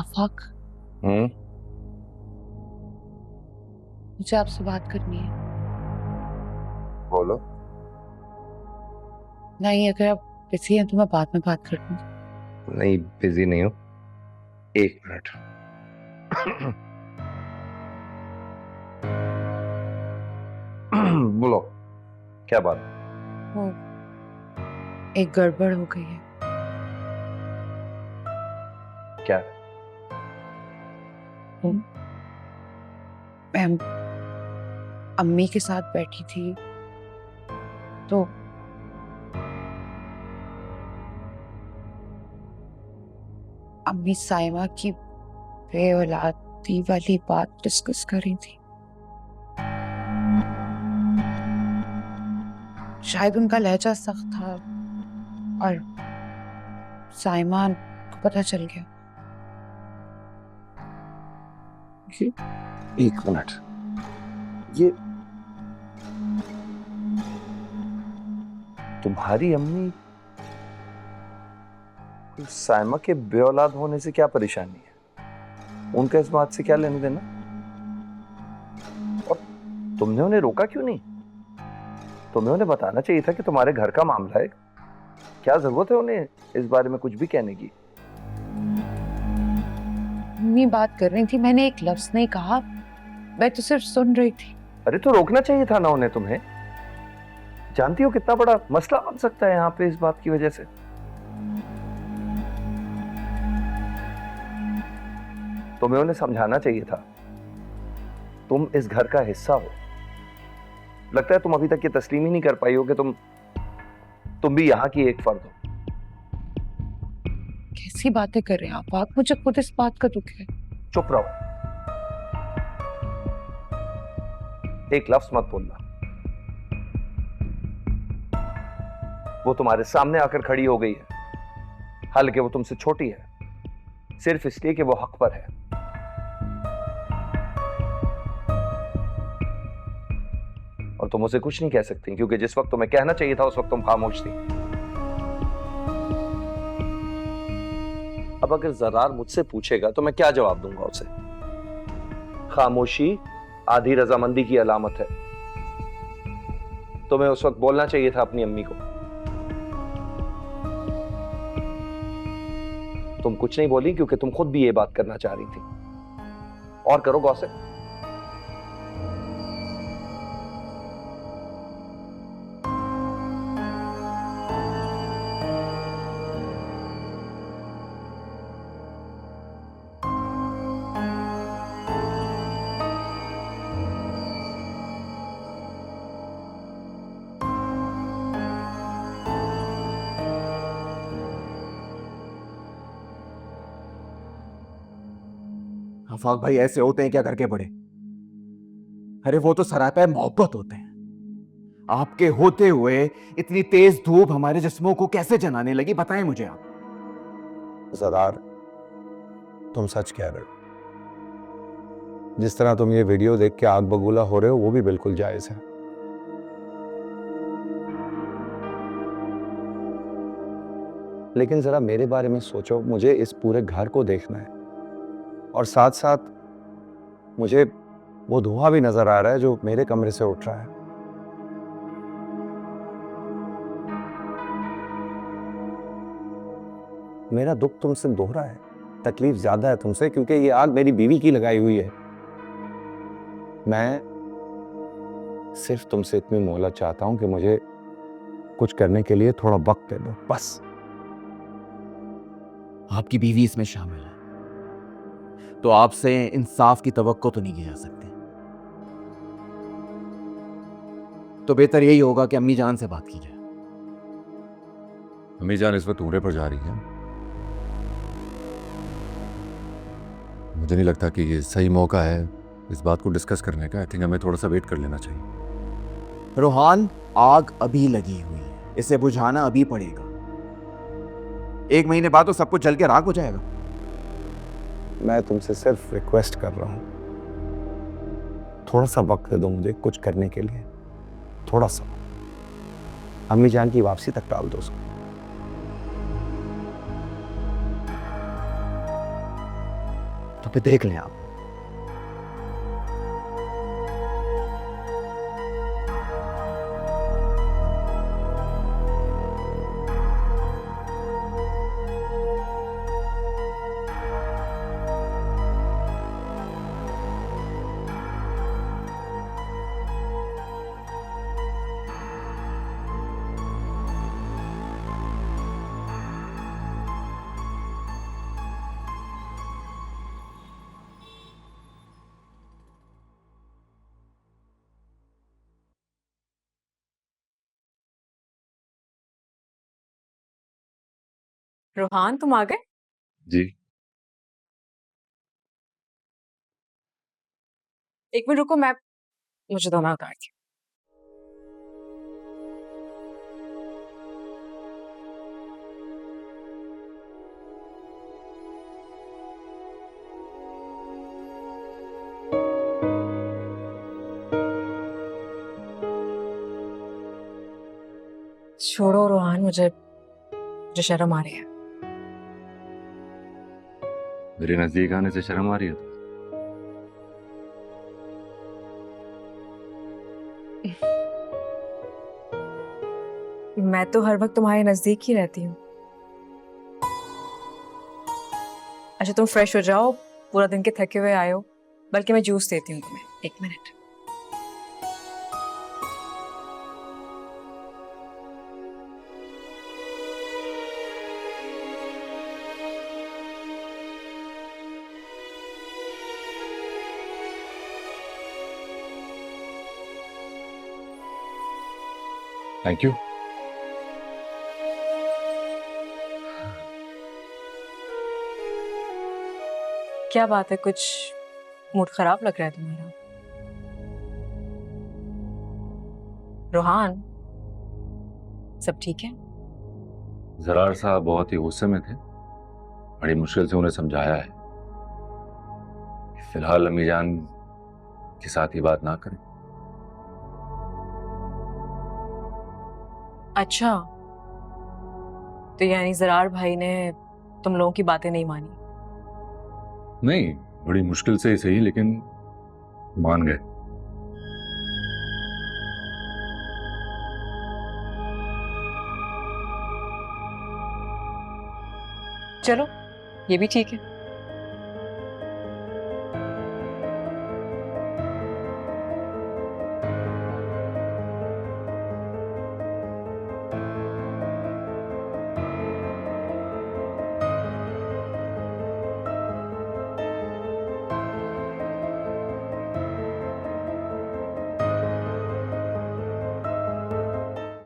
आफाक, मुझे आपसे बात करनी है। बोलो। नहीं, अगर आप बिजी हैं तो मैं बाद में बात कर लूंगी। नहीं, बिजी नहीं हूँ। एक मिनट। बोलो, क्या बात? वो एक गड़बड़ हो गई है। क्या? मैं अम्मी के साथ बैठी थी तो अम्मी साइमा की बे औलादी वाली बात डिस्कस कर रही थी। शायद उनका लहजा सख्त था और साइमा को पता चल गया। एक मिनट। ये तुम्हारी अम्मी साइमा के बेऔलाद होने से क्या परेशानी है? उनका इस बात से क्या लेने देना? और तुमने उन्हें रोका क्यों नहीं? तुम्हें उन्हें बताना चाहिए था कि तुम्हारे घर का मामला है। क्या जरूरत है उन्हें इस बारे में कुछ भी कहने की? अम्मी बात कर रही थी, मैंने एक लफ्ज नहीं कहा, मैं तो सिर्फ सुन रही थी। अरे तो रोकना चाहिए था ना उन्हें तुम्हें। जानती हो कितना बड़ा मसला बन सकता है यहाँ पे इस बात की वजह से। तुम्हें उन्हें समझाना चाहिए था। तुम इस घर का हिस्सा हो। लगता है तुम अभी तक ये तस्लीम ही नहीं कर पाई हो कि तुम भी यहाँ की एक फर्द हो। कैसी बातें कर रहे हैं आप मुझे खुद इस बात का दुख है। चुप रहो। एक लफ्ज मत बोलना। वो तुम्हारे सामने आकर खड़ी हो गई है, हालांकि वो तुमसे छोटी है, सिर्फ इसलिए कि वो हक पर है। और तुम उसे कुछ नहीं कह सकती क्योंकि जिस वक्त तुम्हें कहना चाहिए था उस वक्त तुम खामोश थी। अब अगर जरार मुझसे पूछेगा तो मैं क्या जवाब दूंगा उसे? खामोशी आधी रजामंदी की अलामत है। तुम्हें उस वक्त बोलना चाहिए था अपनी अम्मी को। तुम कुछ नहीं बोली क्योंकि तुम खुद भी ये बात करना चाह रही थी। और करो गॉसिप। आफाक भाई ऐसे होते हैं क्या घर के बड़े? अरे वो तो सरापा मोहब्बत होते हैं। आपके होते हुए इतनी तेज धूप हमारे जिस्मों को कैसे जलाने लगी, बताएं मुझे आप। ज़रार, तुम सच कह रहे हो। जिस तरह तुम ये वीडियो देख के आग बबूला हो रहे हो वो भी बिल्कुल जायज है। लेकिन जरा मेरे बारे में सोचो। मुझे इस पूरे घर को देखना है और साथ साथ मुझे वो धुआं भी नजर आ रहा है जो मेरे कमरे से उठ रहा है। मेरा दुख तुमसे दोहरा है, तकलीफ ज्यादा है तुमसे क्योंकि ये आग मेरी बीवी की लगाई हुई है। मैं सिर्फ तुमसे इतनी मोहलत चाहता हूं कि मुझे कुछ करने के लिए थोड़ा वक्त दे दो, बस। आपकी बीवी इसमें शामिल है तो आपसे इंसाफ की तवक्को तो नहीं की जा सकती। तो बेहतर यही होगा कि अम्मी जान से बात की जाए। अम्मी जान इस वक्त उम्रे पर जा रही है। मुझे नहीं लगता कि ये सही मौका है इस बात को डिस्कस करने का। आई थिंक हमें थोड़ा सा वेट कर लेना चाहिए। रोहान, आग अभी लगी हुई है, इसे बुझाना अभी पड़ेगा। 1 महीने बाद तो सब कुछ जल के राख हो जाएगा। मैं तुमसे सिर्फ रिक्वेस्ट कर रहा हूं, थोड़ा सा वक्त दे दो मुझे कुछ करने के लिए, थोड़ा सा। अम्मी जान की वापसी तक टाल दो उसको। पे देख लें आप। रोहान, तुम आ गए? जी। एक मिनट रुको, मैं मुझे धोना उतारती हूँ। छोड़ो रोहान, मुझे मुझे शर्म आ रही है। मेरे नजदीक आने से शर्म आ रही है? मैं तो हर वक्त तुम्हारे नजदीक ही रहती हूँ। अच्छा, तुम फ्रेश हो जाओ, पूरा दिन के थके हुए आए हो। बल्कि मैं जूस देती हूँ तुम्हें, एक मिनट। Thank you. क्या बात है, कुछ मूड खराब लग रहा है तुम्हारा? रोहान, सब ठीक है? जरार साहब बहुत ही गुस्से में थे। बड़ी मुश्किल से उन्हें समझाया है कि फिलहाल अम्मी जान के साथ ये बात ना करें। अच्छा, तो यानी जरार भाई ने तुम लोगों की बातें नहीं मानी? नहीं, बड़ी मुश्किल से ही सही, लेकिन मान गए। चलो, ये भी ठीक है।